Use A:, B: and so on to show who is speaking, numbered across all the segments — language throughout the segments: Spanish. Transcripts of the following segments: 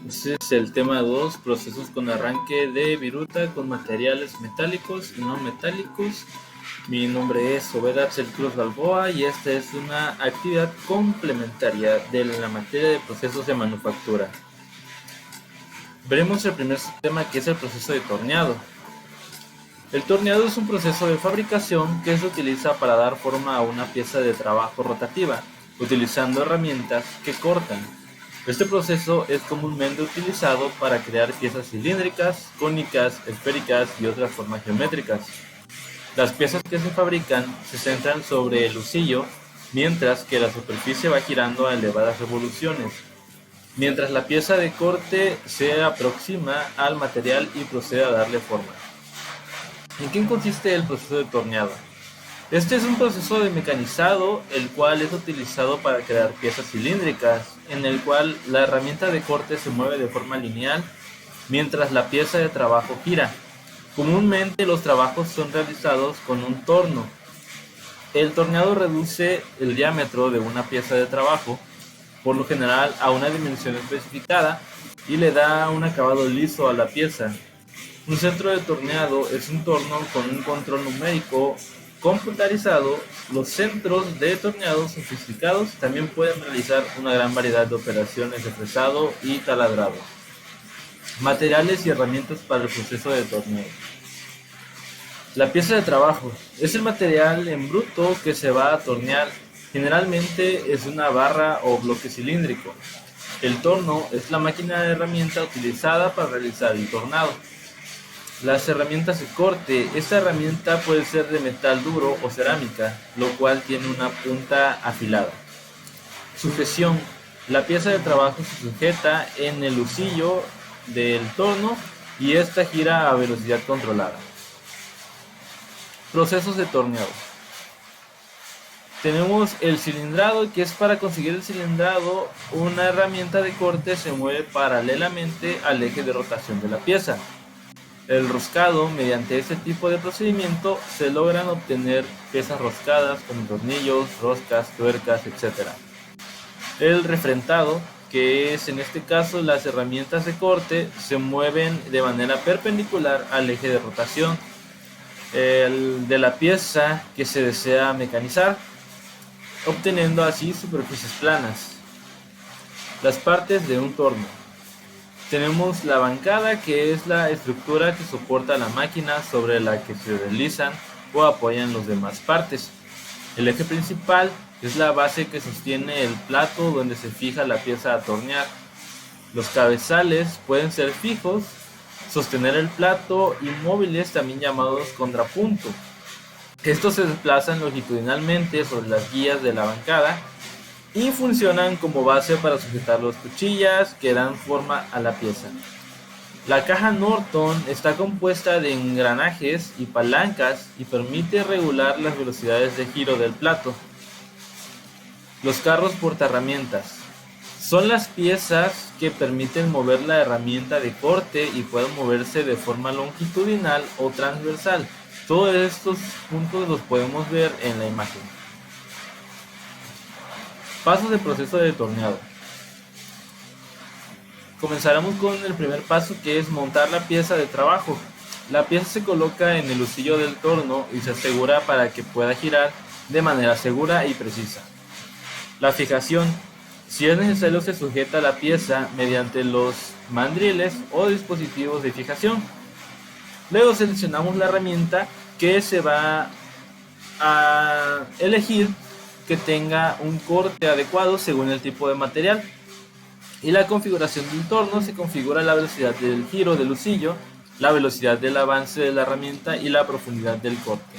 A: Este es el tema 2, procesos con arranque de viruta con materiales metálicos y no metálicos. Mi nombre es Obed Axel Cruz Balboa y esta es una actividad complementaria de la materia de procesos de manufactura. Veremos el primer tema, que es el proceso de torneado. El torneado es un proceso de fabricación que se utiliza para dar forma a una pieza de trabajo rotativa, utilizando herramientas que cortan. Este proceso es comúnmente utilizado para crear piezas cilíndricas, cónicas, esféricas y otras formas geométricas. Las piezas que se fabrican se centran sobre el husillo, mientras que la superficie va girando a elevadas revoluciones, mientras la pieza de corte se aproxima al material y procede a darle forma. ¿En qué consiste el proceso de torneado? Este es un proceso de mecanizado, el cual es utilizado para crear piezas cilíndricas, en el cual la herramienta de corte se mueve de forma lineal, mientras la pieza de trabajo gira. Comúnmente los trabajos son realizados con un torno. El torneado reduce el diámetro de una pieza de trabajo, por lo general a una dimensión especificada, y le da un acabado liso a la pieza. Un centro de torneado es un torno con un control numérico computarizado. Los centros de torneado sofisticados también pueden realizar una gran variedad de operaciones de fresado y taladrado. Materiales y herramientas para el proceso de torneo. La pieza de trabajo es el material en bruto que se va a tornear. Generalmente es una barra o bloque cilíndrico. El torno es la máquina de herramienta utilizada para realizar el tornado. Las herramientas de corte. Esta herramienta puede ser de metal duro o cerámica, lo cual tiene una punta afilada. Sujeción. La pieza de trabajo se sujeta en el husillo del torno y esta gira a velocidad controlada. Procesos de torneado. Tenemos el cilindrado, que es para conseguir el cilindrado, una herramienta de corte se mueve paralelamente al eje de rotación de la pieza. El roscado. Mediante este tipo de procedimiento se logran obtener piezas roscadas como tornillos, roscas, tuercas, etc. El refrentado, que es en este caso las herramientas de corte se mueven de manera perpendicular al eje de rotación de la pieza que se desea mecanizar, obteniendo así superficies planas. Las partes de un torno. Tenemos la bancada, que es la estructura que soporta la máquina sobre la que se deslizan o apoyan las demás partes. El eje principal es la base que sostiene el plato donde se fija la pieza a tornear. Los cabezales pueden ser fijos, sostener el plato, y móviles, también llamados contrapunto. Estos se desplazan longitudinalmente sobre las guías de la bancada y funcionan como base para sujetar las cuchillas que dan forma a la pieza. La caja Norton está compuesta de engranajes y palancas y permite regular las velocidades de giro del plato. Los carros portaherramientas son las piezas que permiten mover la herramienta de corte y pueden moverse de forma longitudinal o transversal. Todos estos puntos los podemos ver en la imagen. Pasos del proceso de torneado. Comenzaremos con el primer paso, que es montar la pieza de trabajo. La pieza se coloca en el husillo del torno y se asegura para que pueda girar de manera segura y precisa. La fijación. Si es necesario, se sujeta la pieza mediante los mandriles o dispositivos de fijación. Luego seleccionamos la herramienta que se va a elegir, que tenga un corte adecuado según el tipo de material. Y la configuración del torno: se configura la velocidad del giro del husillo, la velocidad del avance de la herramienta y la profundidad del corte.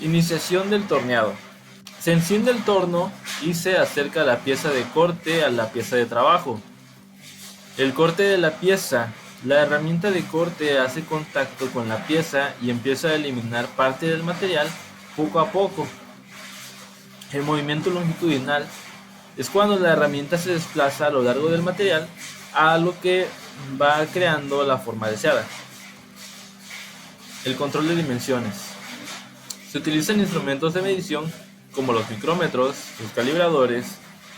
A: Iniciación del torneado. Se enciende el torno y se acerca la pieza de corte a la pieza de trabajo. El corte de la pieza. La herramienta de corte hace contacto con la pieza y empieza a eliminar parte del material poco a poco. El movimiento longitudinal es cuando la herramienta se desplaza a lo largo del material a lo que va creando la forma deseada. El control de dimensiones. Se utilizan instrumentos de medición como los micrómetros, los calibradores,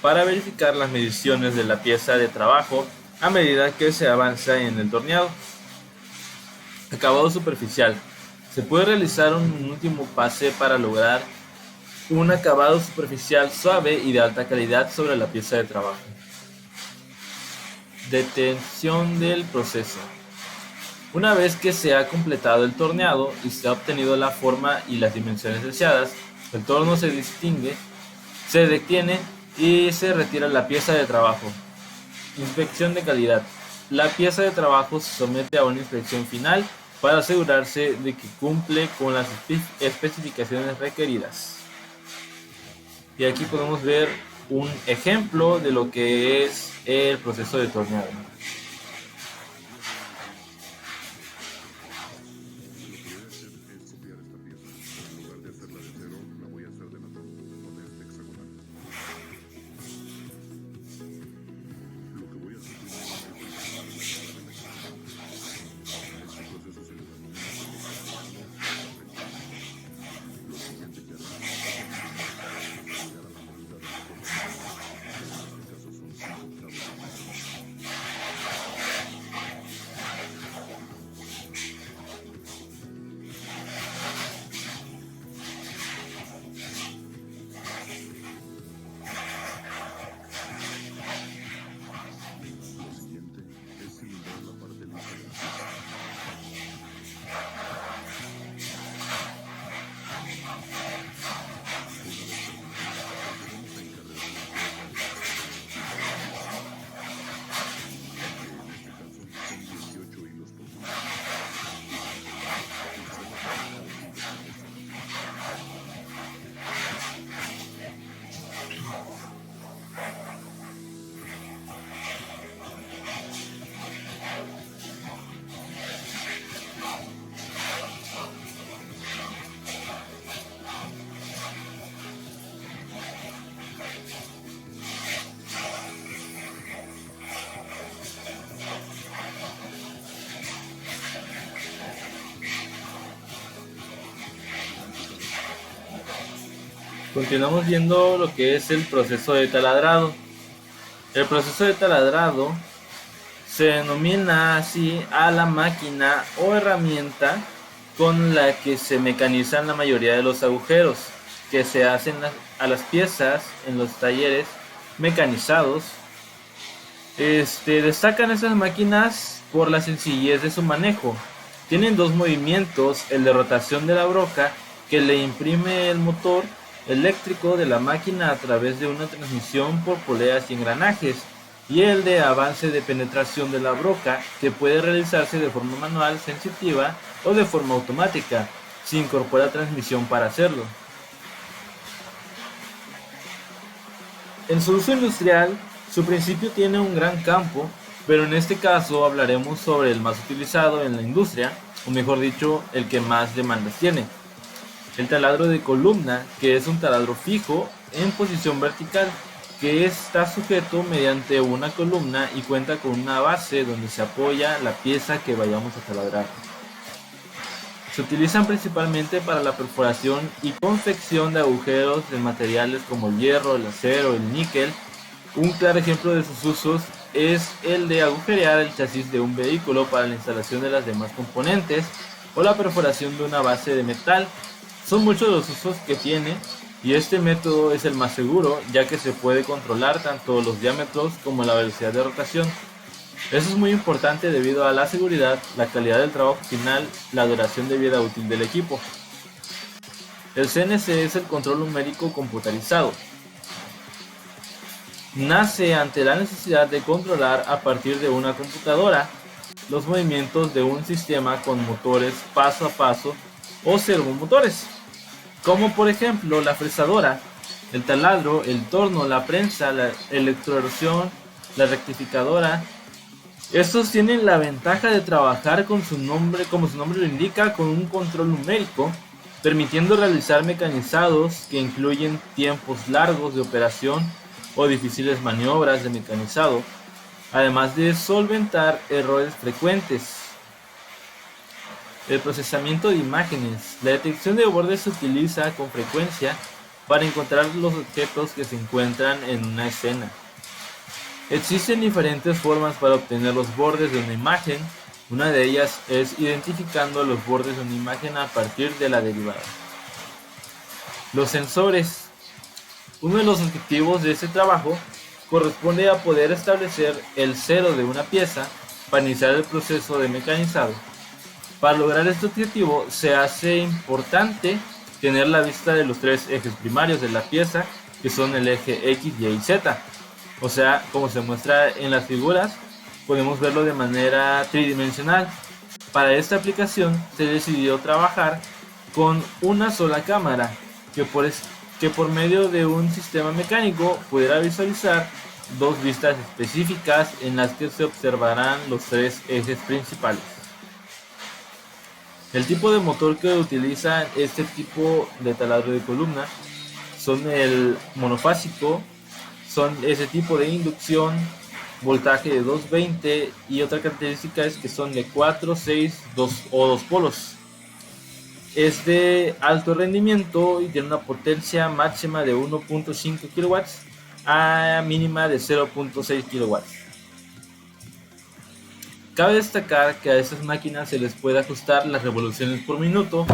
A: para verificar las mediciones de la pieza de trabajo a medida que se avanza en el torneado. Acabado superficial. Se puede realizar un último pase para lograr un acabado superficial suave y de alta calidad sobre la pieza de trabajo. Detención del proceso. Una vez que se ha completado el torneado y se ha obtenido la forma y las dimensiones deseadas, el torno se detiene y se retira la pieza de trabajo. Inspección de calidad. La pieza de trabajo se somete a una inspección final para asegurarse de que cumple con las especificaciones requeridas. Y aquí podemos ver un ejemplo de lo que es el proceso de torneado. Continuamos viendo lo que es el proceso de taladrado. El proceso de taladrado se denomina así a la máquina o herramienta con la que se mecanizan la mayoría de los agujeros que se hacen a las piezas en los talleres mecanizados. Destacan esas máquinas por la sencillez de su manejo. Tienen dos movimientos, el de rotación de la broca que le imprime el motor eléctrico de la máquina a través de una transmisión por poleas y engranajes, y el de avance de penetración de la broca que puede realizarse de forma manual sensitiva o de forma automática. Se incorpora transmisión para hacerlo. En su uso industrial, su principio tiene un gran campo, pero en este caso hablaremos sobre el más utilizado en la industria, o mejor dicho, el que más demandas tiene. El taladro de columna, que es un taladro fijo en posición vertical, que está sujeto mediante una columna y cuenta con una base donde se apoya la pieza que vayamos a taladrar. Se utilizan principalmente para la perforación y confección de agujeros de materiales como el hierro, el acero, el níquel. Un claro ejemplo de sus usos es el de agujerear el chasis de un vehículo para la instalación de las demás componentes o la perforación de una base de metal. Son muchos los usos que tiene y este método es el más seguro, ya que se puede controlar tanto los diámetros como la velocidad de rotación. Eso es muy importante debido a la seguridad, la calidad del trabajo final, la duración de vida útil del equipo. El CNC es el control numérico computarizado. Nace ante la necesidad de controlar a partir de una computadora los movimientos de un sistema con motores paso a paso o servomotores, como por ejemplo la fresadora, el taladro, el torno, la prensa, la electroerosión, la rectificadora. Estos tienen la ventaja de trabajar con su nombre, como su nombre lo indica, con un control numérico, permitiendo realizar mecanizados que incluyen tiempos largos de operación o difíciles maniobras de mecanizado, además de solventar errores frecuentes. El procesamiento de imágenes. La detección de bordes se utiliza con frecuencia para encontrar los objetos que se encuentran en una escena. Existen diferentes formas para obtener los bordes de una imagen. Una de ellas es identificando los bordes de una imagen a partir de la derivada. Los sensores. Uno de los objetivos de este trabajo corresponde a poder establecer el cero de una pieza para iniciar el proceso de mecanizado. Para lograr este objetivo se hace importante tener la vista de los tres ejes primarios de la pieza, que son el eje X, Y y Z. O sea, como se muestra en las figuras, podemos verlo de manera tridimensional. Para esta aplicación se decidió trabajar con una sola cámara, que por medio de un sistema mecánico pudiera visualizar dos vistas específicas en las que se observarán los tres ejes principales. El tipo de motor que utiliza este tipo de taladro de columna son el monofásico, son ese tipo de inducción, voltaje de 220 y otra característica es que son de 4, 6 2 o 2 polos. Es de alto rendimiento y tiene una potencia máxima de 1.5 kW a mínima de 0.6 kW. Cabe destacar que a estas máquinas se les puede ajustar las revoluciones por minuto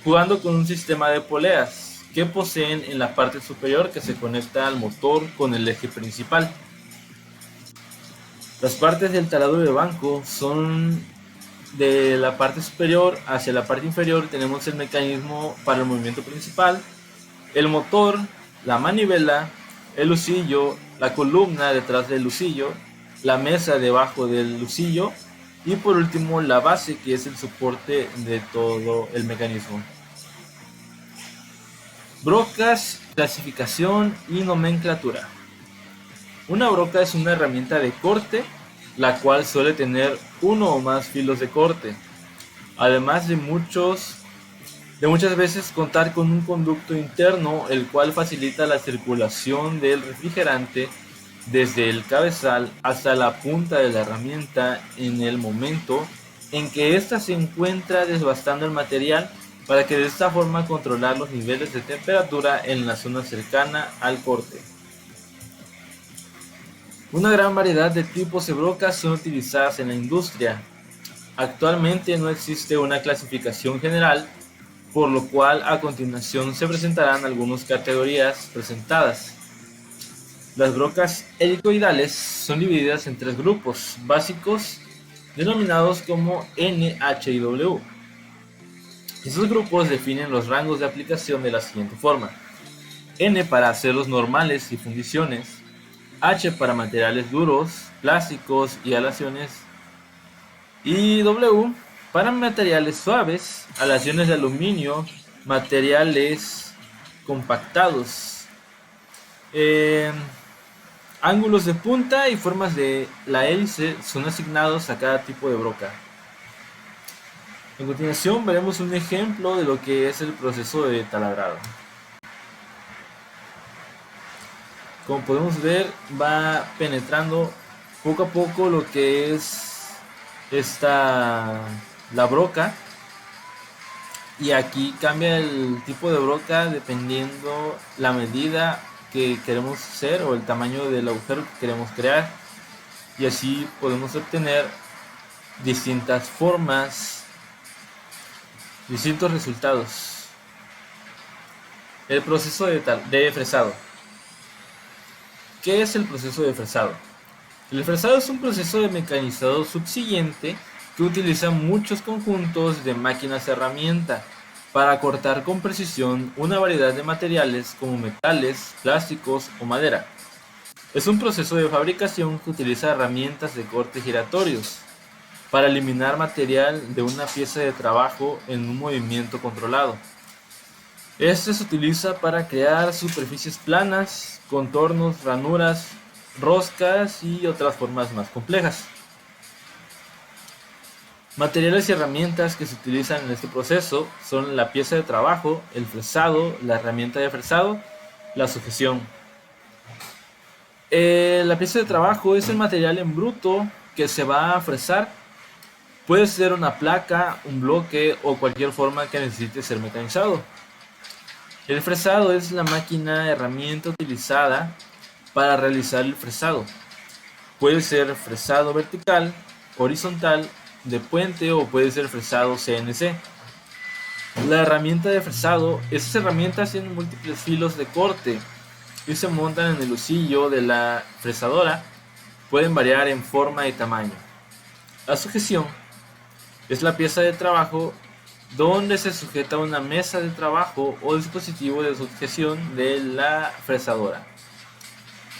A: jugando con un sistema de poleas que poseen en la parte superior que se conecta al motor con el eje principal. Las partes del taladro de banco son de la parte superior hacia la parte inferior. Tenemos el mecanismo para el movimiento principal, el motor, la manivela, el lucillo, la columna detrás del lucillo, la mesa debajo del lucillo y por último la base, que es el soporte de todo el mecanismo. Brocas, clasificación y nomenclatura. Una broca es una herramienta de corte, la cual suele tener uno o más filos de corte, además de muchas veces contar con un conducto interno, el cual facilita la circulación del refrigerante desde el cabezal hasta la punta de la herramienta en el momento en que ésta se encuentra desbastando el material, para que de esta forma controlar los niveles de temperatura en la zona cercana al corte. Una gran variedad de tipos de brocas son utilizadas en la industria. Actualmente no existe una clasificación general, por lo cual a continuación se presentarán algunas categorías presentadas. Las brocas helicoidales son divididas en tres grupos básicos denominados como N, H y W. Estos grupos definen los rangos de aplicación de la siguiente forma: N para aceros normales y fundiciones, H para materiales duros, plásticos y aleaciones, y W para materiales suaves, aleaciones de aluminio, materiales compactados. Ángulos de punta y formas de la hélice son asignados a cada tipo de broca. A continuación veremos un ejemplo de lo que es el proceso de taladrado. Como podemos ver, va penetrando poco a poco lo que es la broca, y aquí cambia el tipo de broca dependiendo la medida que queremos hacer o el tamaño del agujero que queremos crear, y así podemos obtener distintas formas, distintos resultados. El proceso de fresado. ¿Qué es el proceso de fresado? El fresado es un proceso de mecanizado subsiguiente que utiliza muchos conjuntos de máquinas herramienta para cortar con precisión una variedad de materiales como metales, plásticos o madera. Es un proceso de fabricación que utiliza herramientas de corte giratorios para eliminar material de una pieza de trabajo en un movimiento controlado. Este se utiliza para crear superficies planas, contornos, ranuras, roscas y otras formas más complejas. Materiales y herramientas que se utilizan en este proceso son la pieza de trabajo, el fresado, la herramienta de fresado, la sujeción. La pieza de trabajo es el material en bruto que se va a fresar. Puede ser una placa, un bloque o cualquier forma que necesite ser mecanizado. El fresado es la máquina herramienta utilizada para realizar el fresado. Puede ser fresado vertical, horizontal, de puente o puede ser fresado CNC. La herramienta de fresado, esas herramientas tienen múltiples filos de corte y se montan en el husillo de la fresadora. Pueden variar en forma y tamaño. La sujeción es la pieza de trabajo donde se sujeta una mesa de trabajo o dispositivo de sujeción de la fresadora.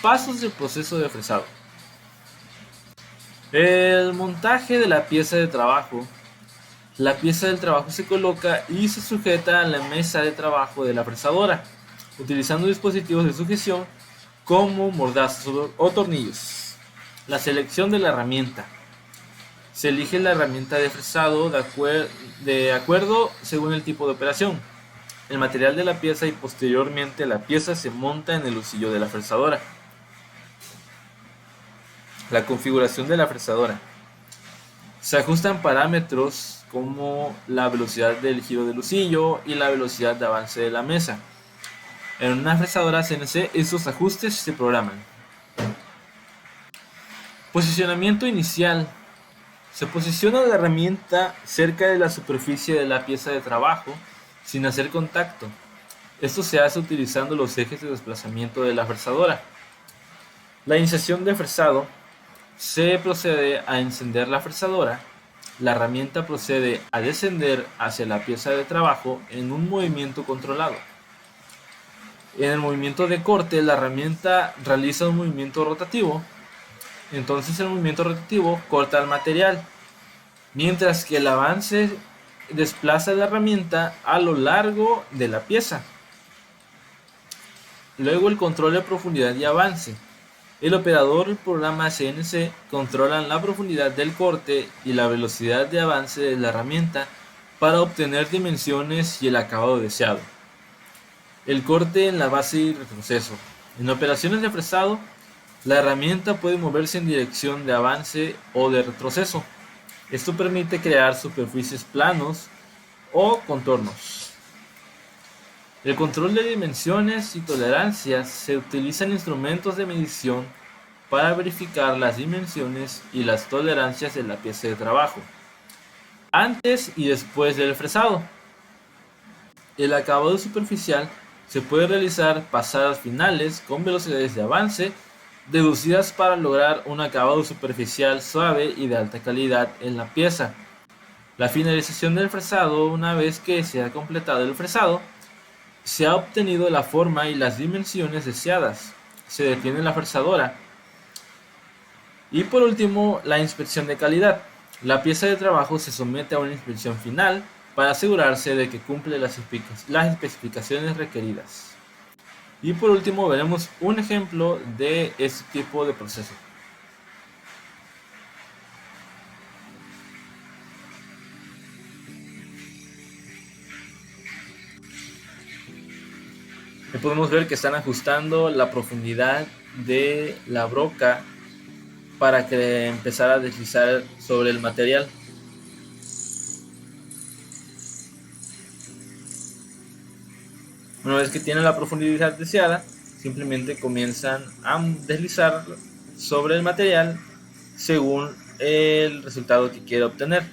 A: Pasos del proceso de fresado. El montaje de la pieza de trabajo. La pieza del trabajo se coloca y se sujeta a la mesa de trabajo de la fresadora, utilizando dispositivos de sujeción como mordazas o tornillos. La selección de la herramienta. Se elige la herramienta de fresado de acuerdo según el tipo de operación, el material de la pieza y posteriormente la pieza se monta en el husillo de la fresadora. La configuración de la fresadora. Se ajustan parámetros como la velocidad del giro del husillo y la velocidad de avance de la mesa. En una fresadora CNC estos ajustes se programan. Posicionamiento inicial. Se posiciona la herramienta cerca de la superficie de la pieza de trabajo sin hacer contacto. Esto se hace utilizando los ejes de desplazamiento de la fresadora. La iniciación de fresado. Se procede a encender la fresadora. La herramienta procede a descender hacia la pieza de trabajo en un movimiento controlado. En el movimiento de corte, la herramienta realiza un movimiento rotativo. Entonces el movimiento rotativo corta el material, mientras que el avance desplaza la herramienta a lo largo de la pieza. Luego el control de profundidad y avance. El operador y el programa CNC controlan la profundidad del corte y la velocidad de avance de la herramienta para obtener dimensiones y el acabado deseado. El corte en la base y retroceso. En operaciones de fresado, la herramienta puede moverse en dirección de avance o de retroceso. Esto permite crear superficies planos o contornos. El control de dimensiones y tolerancias. Se utilizan instrumentos de medición para verificar las dimensiones y las tolerancias de la pieza de trabajo, antes y después del fresado. El acabado superficial se puede realizar pasadas finales con velocidades de avance deducidas para lograr un acabado superficial suave y de alta calidad en la pieza. La finalización del fresado. Una vez que se ha completado el fresado, se ha obtenido la forma y las dimensiones deseadas. Se detiene la fresadora. Y por último, la inspección de calidad. La pieza de trabajo se somete a una inspección final para asegurarse de que cumple las especificaciones requeridas. Y por último veremos un ejemplo de este tipo de proceso. Aquí podemos ver que están ajustando la profundidad de la broca para que empezara a deslizar sobre el material. Una vez que tienen la profundidad deseada, simplemente comienzan a deslizar sobre el material según el resultado que quiera obtener.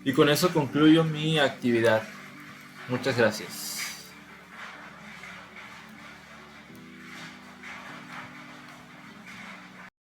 A: Y con eso concluyo mi actividad. Muchas gracias.